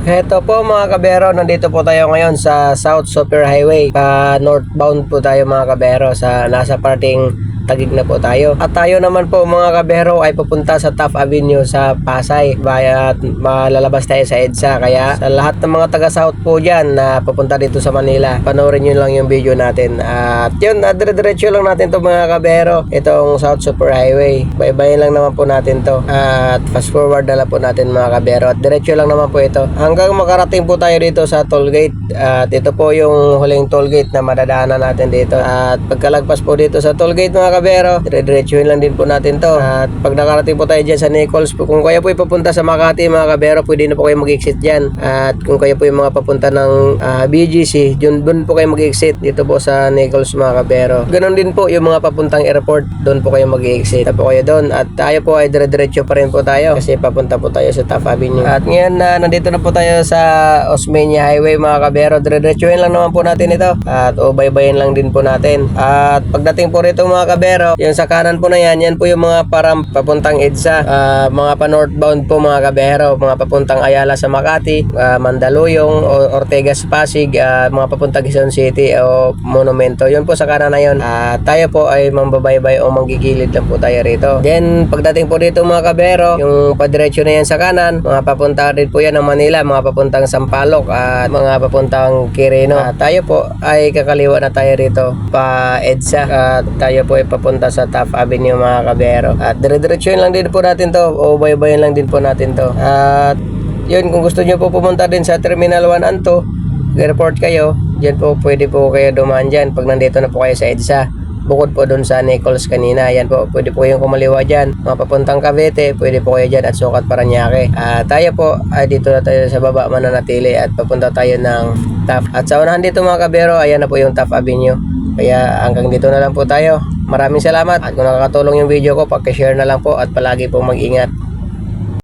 Heto po mga kabero, nandito po tayo ngayon sa South Super Highway. Northbound po tayo mga kabero, sa nasa parting Taguig na po tayo. At tayo naman po mga kabero ay pupunta sa Taft Avenue sa Pasay. At malalabas tayo sa EDSA. Kaya sa lahat ng mga taga South po dyan na pupunta dito sa Manila, panoorin nyo lang yung video natin. At yun, dire-diretso lang natin to mga kabero, itong South Super Highway. Baybayin lang naman po natin to. At fast forward na lang po natin mga kabero. At diretso lang naman po ito hanggang makarating po tayo dito sa toll gate. At ito po yung huling toll gate na madadaanan natin dito. At pagkalagpas po dito sa toll gate mga kabero, dire-diretsuhin lang din po natin to. At pag nakarating po tayo dyan sa Nichols, kung kayo po ipapunta sa Makati mga kabero, pwede na po kayo mag-exit dyan. At kung kayo po yung mga papunta ng BGC, doon po kayo mag-exit dito po sa Nichols mga kabero. Ganon din po yung mga papuntang airport, doon po kayo mag-exit. Tapos kayo doon. At tayo po ay dire-diretso pa rin po tayo kasi papunta po tayo sa Taft Avenue. At ngayon nandito na po tayo sa Osmeña Highway mga kabero. Dire-diretsuhin lang naman po natin ito. At baybayin lang din po natin. At pagdating po rito mga kabero, yung sa kanan po na yan po yung mga parang papuntang EDSA, mga pa-northbound po mga kabero, mga papuntang Ayala sa Makati, Mandaluyong, Ortegas Pasig, mga papuntang Quezon City o Monumento. Yun po sa kanan na yun. Tayo po ay mambabaybay o manggigilid lang po tayo rito. Then pagdating po dito mga kabero, yung padiretso na yan sa kanan, mga papunta rin po yan ng Manila, mga papuntang Sampaloc at mga papuntang Quirino. Tayo po ay kakaliwa na tayo rito pa EDSA. Tayo po ay papunta sa Taft Avenue mga kabero. At dire-diretsuhin lang din po natin to o baybayin lang din po natin to. At yun, kung gusto nyo po pumunta din sa Terminal 1 and 2, airport kayo, dyan po pwede po kayo dumaan dyan pag nandito na po kayo sa EDSA. Bukod po dun sa Nichols kanina, yan po, pwede po yung kumaliwa dyan. Mga papuntang Cavite, pwede po kayo dyan at Sukat, Parañaque. Tayo po ay dito na tayo sa baba mananatili at papunta tayo ng Taft. At sa unahan dito mga kabero, ayan na po yung Taft Avenue. Kaya hanggang dito na lang po tayo. Maraming salamat. At kung nakakatulong yung video ko, paki-share na lang po at palagi po mag-ingat.